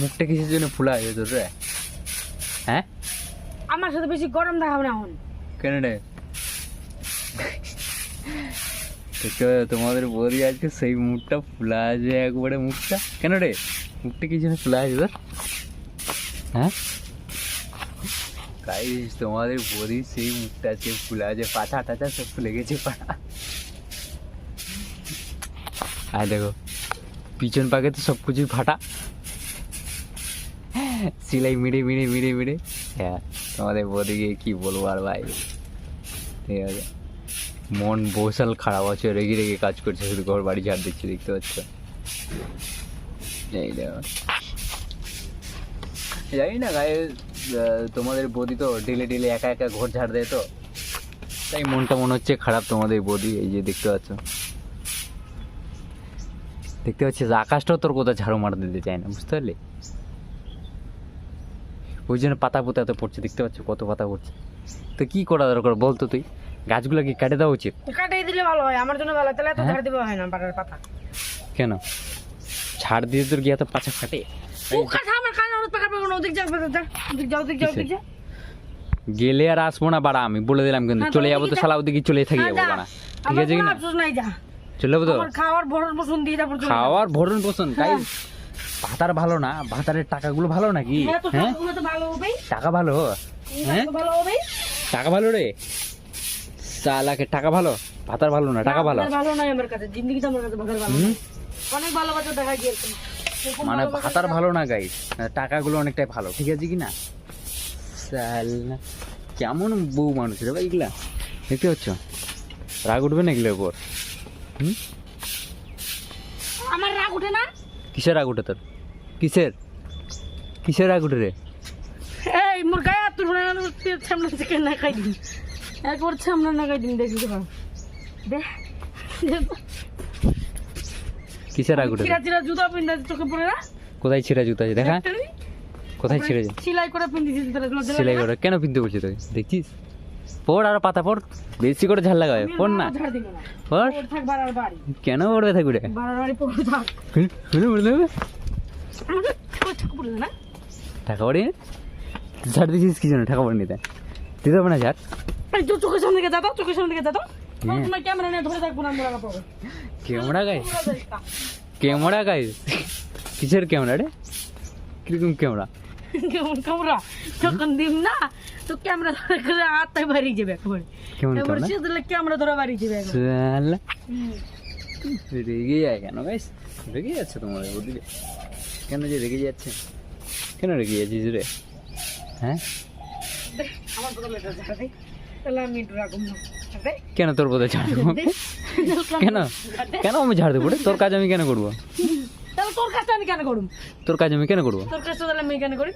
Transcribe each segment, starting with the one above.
মুখটা কিসের জন্য ফুলা আছে তোর রে? হ্যাঁ, আমার সাথে বেশি গরম দেখাবে না এখন। কেন রে? তোমাদের বৌদি আজকে সেই মুখটা ফুলা আছে একবারে। মুখটা কেন রে? মুখটা কি জন্য ফুলা আছে তোর? হ্যাঁ গাইস, তোমাদের বৌদি সেই মুখটা আছে ফুলা আছে, পাছা টাচা সব ফুলে গেছে পাটা। আর দেখো পিছন পাকে তো সব কিছুই ফাটা, সিলাই মিড়ে মিড়ে মিড়ে মিড়ে। হ্যাঁ, তোমাদের বৌদিকে কি বলবো আর ভাই। ঠিক আছে, মন বসাল খারাপ আছে, রেগে রেগে কাজ করছে, শুধু ঘর বাড়ি ঝাড় দিচ্ছে, দেখতে পাচ্ছ। এই দেখো, জানি না গায়ে তোমাদের বৌদি তো ডেলে ডেলে একা একা ঘর ঝাড় দেয়, তো তাই মনটা মনে হচ্ছে খারাপ তোমাদের বৌদি। এই যে দেখতে পাচ্ছ, দেখতে পাচ্ছি যে আকাশটাও তোর কোথাও ঝাড়ু মার দিতে চায় না, বুঝতে পারলি? ওই জন্য পাতা পোতা এত পড়ছে, দেখতে পাচ্ছ কত পাতা পড়ছে। তো কি করা দরকার বলতো? তুই গাছগুলো কি কেটে দেওয়া উচিত? কাটিয়ে দিলে ভালো হয়, আমার জন্য ভালো হয়, তাহলে এত ঝাড় দিতে হয় না পাতার পাতা। কেন ছাড় দিয়ে তোর গিয়ে এত পাছা ফাটে? আমার কানে হলুদ পাকা পাকা, ওদিক যা, ওদিক যাও, ওদিক যাও, ওদিক যা। গেলে আর আসবো না বাড়া, আমি বলে দিলাম, কিন্তু চলে যাবো তো শালা ওদিকে চলে থাকি যাবো বাড়া, ঠিক আছে কিনা? আফসোস নাই, যা চলে যাবো তো। আমার খাওয়ার ভরণ পোষণ দিয়ে তারপর চলে যাবো। খাওয়ার ভরণ পোষণ গাইস, ভাতার ভালো না? ভাতারের টাকাগুলো ভালো নাকি? হ্যাঁ, তো হ্যাঁ, টাকাগুলো তো ভালো হবেই, টাকা ভালো। হ্যাঁ, তো ভালো হবেই। টাকা ভালো রে সালাকে, টাকা ভালো, ভাতার ভালো না, টাকা ভালো। আপনার ভালো নাই আমার কাছে, জিন্দগি তো আমার কাছে ভাতার ভালো হুম? না। অনেক ভালোবাসা দেখা গিয়েছে, মানে ভাতার ভালো না গাইস, টাকাগুলো অনেকটাই ভালো, ঠিক আছে কিনা? সালা কেমন বউ মানুষ রে ভাই এগুলা, দেখতে পাচ্ছ? রাগ উঠবে না এগুলোর উপর? হুম, আমার রাগ উঠে না। কিসের রাগ উঠে তোর? কিসের কিসের রাগ উঠে রে? এই মোর গায়ে হাত তুলবো না, সামনে থেকে না খাই দিন, একবার সামনে না খাই দিন, দেখি তো দে। কিসের রাগ উঠে? চিরা চিরা জুতা পিন্দা চোখে পড়ে না? কোথায় ছিঁড়া জুতা আছে দেখা? কোথায় ছিঁড়ে যায়? সেলাই করে পিন্দিছি জুতাটা, লজ্জা লাগে সেলাই না? করে কেন পিনতে বলছিস তুই? দেখছিস? পড় আর পাতা পড়, বেশি করে ঝাল লাগাবে, আমি পড় না। ঝাড় দিব না। পড়, ওর থাক বাড়ার বাড়ি, কেন পড়বে থাকবে? বাড়ার বাড়ি পড়ে থাক। পড়ে দেবে আমাকে ওই চোখে পড়ে না? টাকা পড়ে ঝাড় দিছিস কি জন্য? টাকা পড়ে নিতে দিতে হবে না ঝাড়? এই তো চোখের সামনে দিকে যা তো, চোখের সামনে দিকে যা তো। হ্যাঁ। তোমার ক্যামেরা নিয়ে ধরে থাকবো না, আমরা লাগা পাবো। ক্যামেরা গাই, ক্যামেরা গাই, কিসের ক্যামেরা রে? কিরকম ক্যামেরা? কেমন ক্যামেরা? যখন দিম না তো ক্যামেরা ধরে করে হাতটাই বাড়ি যাবে একবারে। কেমন এবার ক্যামেরা? সে দিলে ক্যামেরা ধরে বাড়ি যাবে একবারে। সালা রেগে যায় কেন গাইস? রেগে যাচ্ছে তোমাদের ওদিকে কেন যে রেগে যাচ্ছে? কেন রেগে যাচ্ছিস রে? হ্যাঁ, দে, আমার বদলে এটা ঝাড় দে, তাহলে আমি একটু রাখুন না। দে, কেন তোর বোধহয় ঝাড় দেবো? দে। কেন কেন আমি ঝাড় দেবো রে? তোর কাজ আমি কেন করবো? তাহলে তোর কাজটা আমি কেন করুম? তোর কাজ আমি কেন করবো? তোর কাজটা তাহলে আমি কেন করি?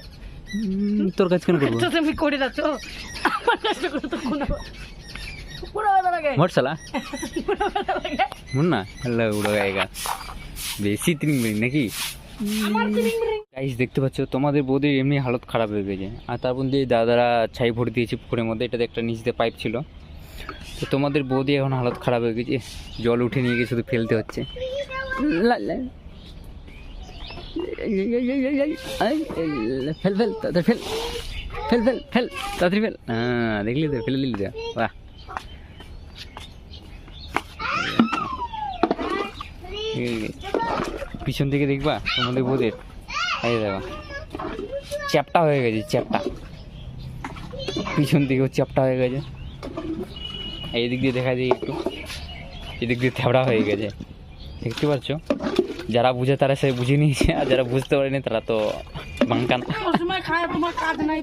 তোর কাজ কেন করবো? কাজটা তুমি করে যাচ্ছ, আমার কাজটা করে তো কোনো ব্যথা লাগে, মোট শালা কোনো ব্যথা লাগে। মুন না আল্লাহ উড়ো গায়েগা, বেশি তিন মিনিট নাকি? আমার তিরিং বিরিং। গাইস দেখতে পাচ্ছ তোমাদের বৌদির এমনি হালত খারাপ হয়ে গেছে, আর তার মধ্যে দাদারা ছাই ভরে দিয়েছে পুকুরের মধ্যে, এটাতে একটা নিচেতে পাইপ ছিল, তো তোমাদের বৌদি এখন হালত খারাপ হয়ে গেছে, জল উঠে নিয়ে গিয়ে শুধু ফেলতে হচ্ছে। ফেল ফেল তাড়াতাড়ি ফেল, ফেল ফেল ফেল তাড়াতাড়ি ফেল। হ্যাঁ দেখলি তো, ফেলে দিলি তো, বাহ। পিছন থেকে দেখবা তোমাদের বৌদের, এই দেখো চ্যাপটা হয়ে গেছে, চ্যাপটা পিছন দিকেও চ্যাপটা হয়ে গেছে, এই দিক দিয়ে দেখা যায় একটু, এদিক দিয়ে থ্যাবড়া হয়ে গেছে, দেখতে পাচ্ছ? যারা বুঝে তারা সে বুঝে নিয়েছে, আর যারা বুঝতে পারেনি তারা তো বাঙ্কান। সবসময় খায়, তোমার কাজ নাই,